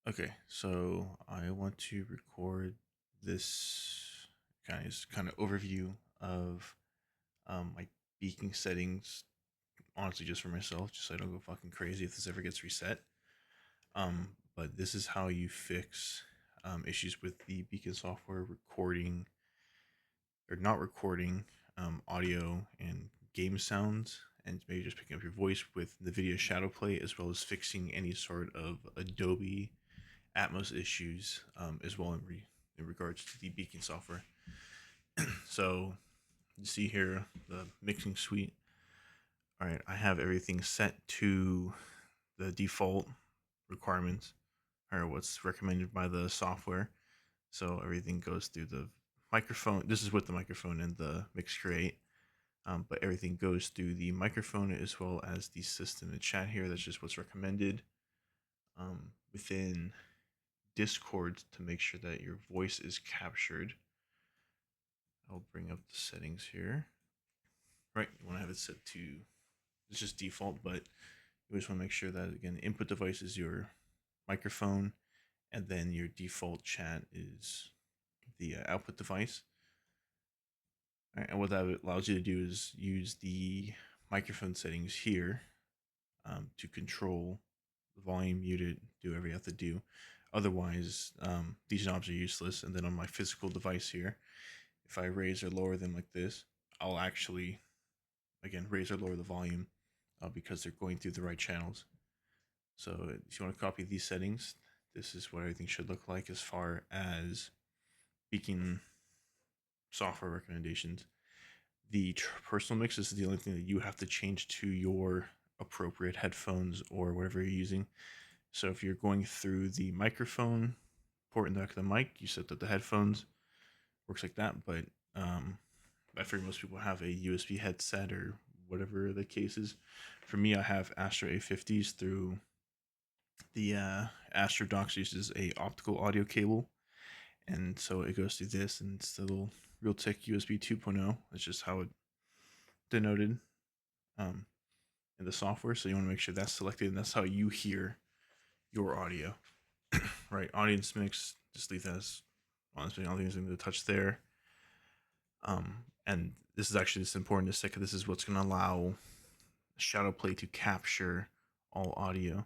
Okay, so I want to record this kind of overview of my beacon settings, honestly, just for myself, just so I don't go fucking crazy if this ever gets reset. But this is how you fix issues with the beacon software recording or not recording audio and game sounds, and maybe just picking up your voice with Nvidia Shadowplay, as well as fixing any sort of Dolby Atmos issues, as well in regards to the Beacn software. So you see here the mixing suite. All right, I have everything set to the default requirements or what's recommended by the software. So everything goes through the microphone. This is with the microphone and the Mix Create. But everything goes through the microphone as well as the system and chat here. That's just what's recommended. Within Discord, to make sure that your voice is captured, I'll bring up the settings here. Right, you want to have it set to, it's just default, but you just want to make sure that, again, the input device is your microphone, and then your default chat is the output device. All right, and what that allows you to do is use the microphone settings here to control the volume, mute it, do whatever you have to do. Otherwise, these knobs are useless. And then on my physical device here, if I raise or lower them like this, I'll actually, again, raise or lower the volume because they're going through the right channels. So if you want to copy these settings, this is what everything should look like as far as Beacn software recommendations. The personal mix is the only thing that you have to change to your appropriate headphones or whatever you're using. So if you're going through the microphone port in the back of the mic, you set that the headphones works like that. But I figure most people have a USB headset or whatever the case is. For me, I have Astro A50s through the Astro Docs uses a optical audio cable, and so it goes through this, and it's the little Realtek USB 2.0. That's just how it denoted um, in the software. So you want to make sure that's selected, and that's how you hear your audio. Right, audience mix, just leave that as honestly, I don't think there's anything to touch there. And this is actually just important to say, because this is what's going to allow Shadowplay to capture all audio.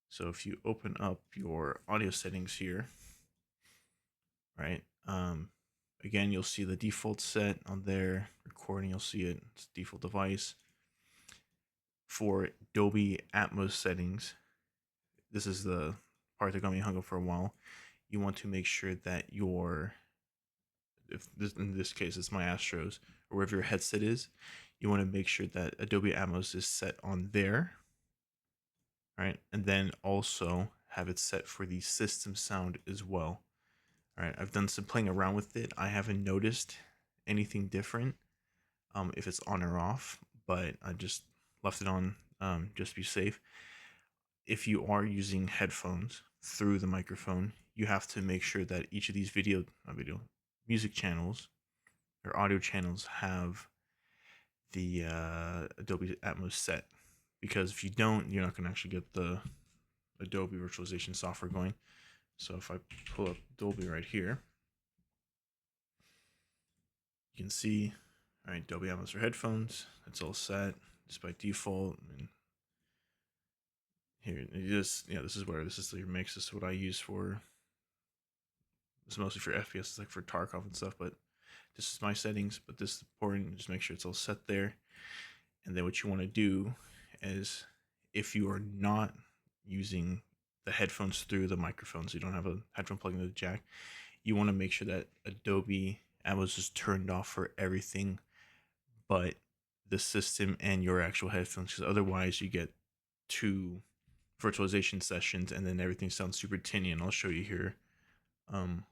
So if you open up your audio settings here, right, again, you'll see the default set on there. Recording, you'll see it. It's default device. For Dolby Atmos settings, this is the part that got me hung up for a while. You want to make sure that your, if this, in this case it's my Astros, or wherever your headset is, you want to make sure that Dolby Atmos is set on there, right? And then also have it set for the system sound as well. All right, I've done some playing around with it. I haven't noticed anything different if it's on or off, but I just left it on just to be safe. If you are using headphones through the microphone, you have to make sure that each of these music channels or audio channels have the Adobe Atmos set, because if you don't, you're not going to actually get the Adobe virtualization software going. So if I pull up Dolby right here, you can see, all right, Dolby Atmos for headphones. It's all set just by default. And here, this is where this is your mix. This is what I use for. It's mostly for FPS, it's like for Tarkov and stuff. But this is my settings. But this is important. Just make sure it's all set there. And then what you want to do is, if you are not using the headphones through the microphones, you don't have a headphone plugged into the jack, you want to make sure that Adobe Atmos is turned off for everything but the system and your actual headphones, because otherwise you get two virtualization sessions and then everything sounds super tinny. And I'll show you here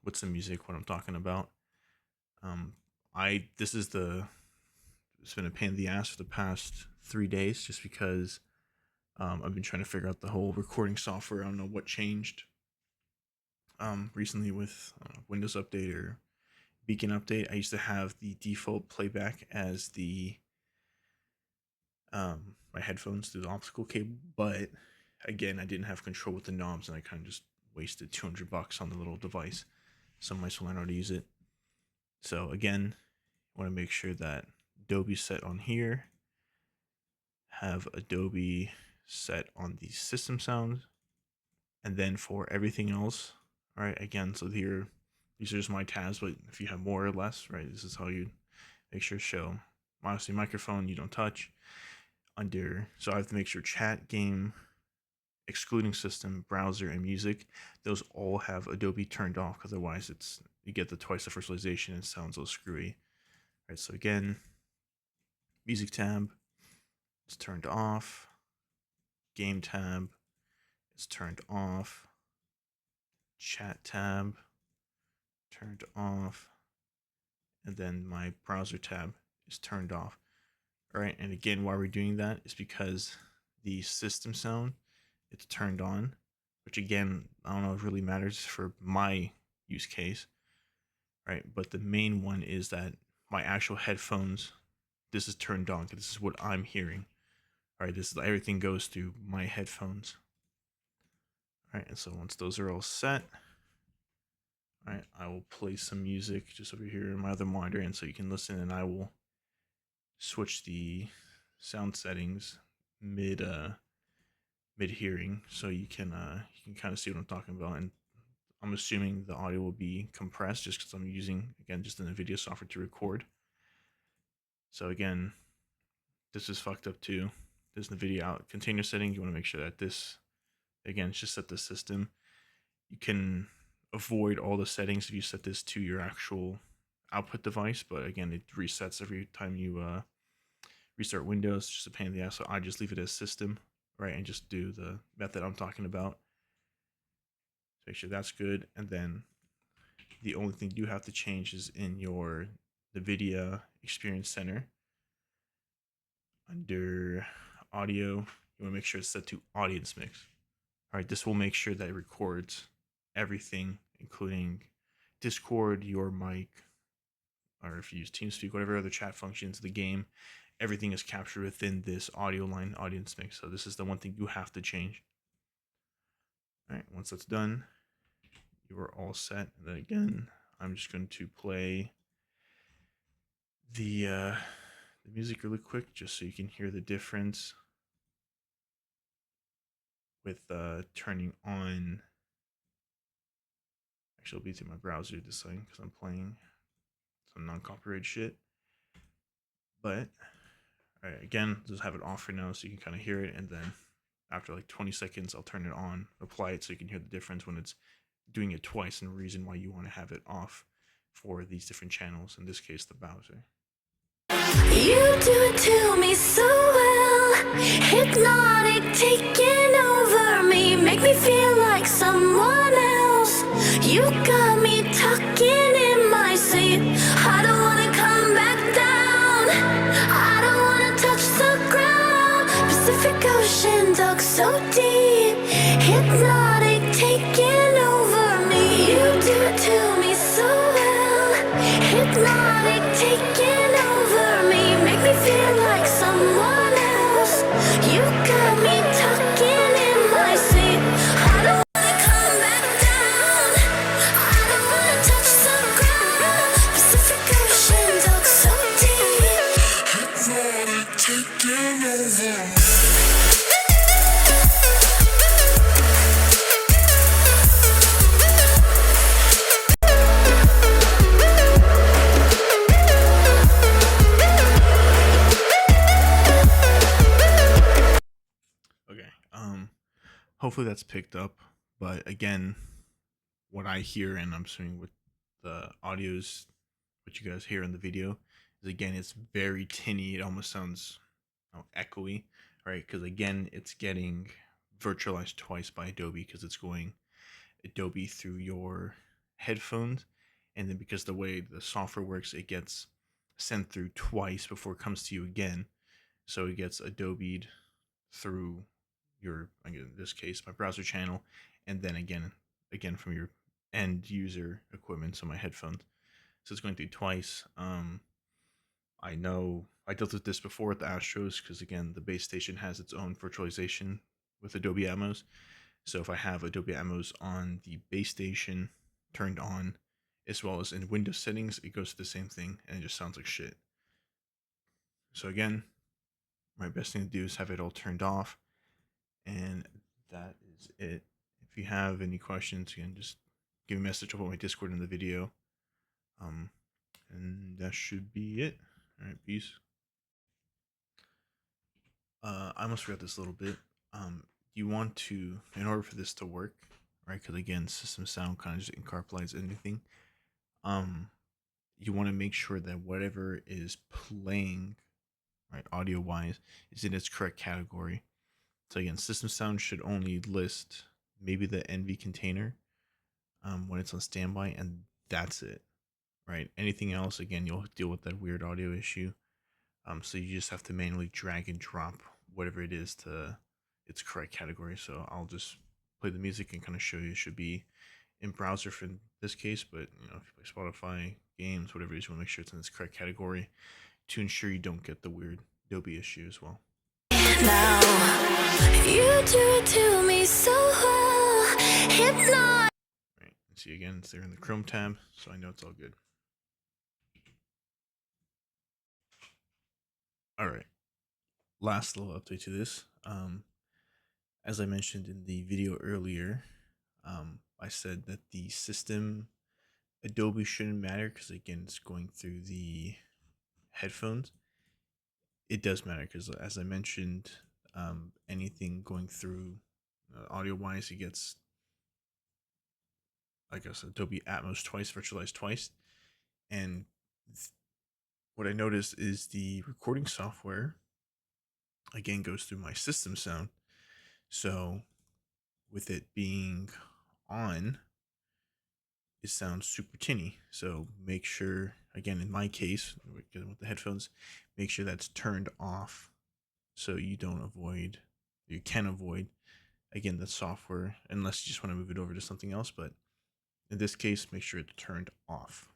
with some music what I'm talking about. It's been a pain in the ass for the past 3 days, just because I've been trying to figure out the whole recording software. I don't know what changed recently with Windows Update or Beacn Update. I used to have the default playback as the my headphones through the optical cable, but again, I didn't have control with the knobs, and I kind of just wasted $200 on the little device. So might as well learn how to use it. So again, want to make sure that Dobby set on here, have Adobe set on the system sound, and then for everything else, all right, again, so here, these are just my tabs, but if you have more or less, right, this is how you make sure to show. Obviously, microphone, you don't touch. Under, so I have to make sure chat, game, excluding system, browser, and music, those all have Adobe turned off, because otherwise you get the twice the virtualization and it sounds a little screwy. All right, so again, music tab is turned off, game tab is turned off, chat tab turned off, and then my browser tab is turned off. All right, and again, why we're doing that is because the system sound, it's turned on, which again, I don't know if it really matters for my use case, right? But the main one is that my actual headphones, this is turned on because this is what I'm hearing. All right, this is everything goes through my headphones. All right, and so once those are all set, all right, I will play some music just over here in my other monitor, and so you can listen, and I will switch the sound settings mid hearing, so you can kind of see what I'm talking about. And I'm assuming the audio will be compressed just because I'm using, again, just the Nvidia software to record. So again, this is fucked up too. There's Nvidia out container setting. You want to make sure that this, again, it's just set the system. You can avoid all the settings if you set this to your actual output device, but again, it resets every time you restart Windows. Just a pain in the ass. So I just leave it as system, right, and just do the method I'm talking about. Make sure that's good, and then the only thing you have to change is in your NVIDIA Experience Center. Under audio, you want to make sure it's set to audience mix. All right, this will make sure that it records everything, including Discord, your mic, or if you use TeamSpeak, whatever other chat functions, the game, everything is captured within this audio line audience mix. So this is the one thing you have to change. All right, once that's done, you are all set. And then again, I'm just going to play the music really quick, just so you can hear the difference with turning on. Actually, I'll be to my browser this thing because I'm playing some non-copyright shit. But all right, again, just have it off for now so you can kind of hear it, and then after like 20 seconds, I'll turn it on, apply it so you can hear the difference when it's doing it twice, and the reason why you want to have it off for these different channels, in this case, the browser. You do it to me so well, hypnotic, taking over me, make me feel like someone else. You got me talking in my sleep, I don't wanna come back down, I don't wanna touch the ground. Pacific Ocean dug so deep, hypnotic, taking over me. You do it to me so well, hypnotic, taking over me, make me feel like someone else. You got me talking in my sleep, I don't wanna come back down, I don't wanna touch the ground. Pacific Ocean dug so deep, hypnotic, taking over me. Hopefully that's picked up, but again, what I hear, and I'm assuming with the audios, what you guys hear in the video, is again, it's very tinny. It almost sounds echoey, right? Because again, it's getting virtualized twice by Adobe, because it's going Adobe through your headphones, and then because the way the software works, it gets sent through twice before it comes to you again. So it gets Adobe'd through your, again, in this case, my browser channel, and then again from your end user equipment, so my headphones. So it's going through twice. I know I dealt with this before with the Astros, because again, the base station has its own virtualization with Adobe Atmos. So if I have Adobe Atmos on the base station turned on, as well as in Windows settings, it goes to the same thing and it just sounds like shit. So again, my best thing to do is have it all turned off, and that is it. If you have any questions, again, just give me a message about my Discord in the video. And that should be it. All right, peace. I almost forgot this little bit. You want to, in order for this to work, right? Because again, system sound kind of just encapsulates anything. You want to make sure that whatever is playing, right, audio wise, is in its correct category. So again, system sound should only list maybe the NV container when it's on standby, and that's it, right? Anything else, again, you'll deal with that weird audio issue. So you just have to manually drag and drop whatever it is to its correct category. So I'll just play the music and kind of show you. It should be in browser for this case, but you know, if you play Spotify, games, whatever it is, you want to make sure it's in its correct category to ensure you don't get the weird Dolby issue as well. Now, you do it to me so well. Hypnotic. Right, and see again, it's there in the Chrome tab, so I know it's all good. All right, last little update to this. As I mentioned in the video earlier, I said that the system Adobe shouldn't matter because again, it's going through the headphones. It does matter because, as I mentioned, anything going through audio wise, it gets, I guess, Dolby Atmos twice, virtualized twice. And what I noticed is the recording software again goes through my system sound. So with it being on, it sounds super tinny. So make sure, again, in my case, with the headphones, make sure that's turned off so you can avoid, again, the software, unless you just want to move it over to something else. But in this case, make sure it's turned off.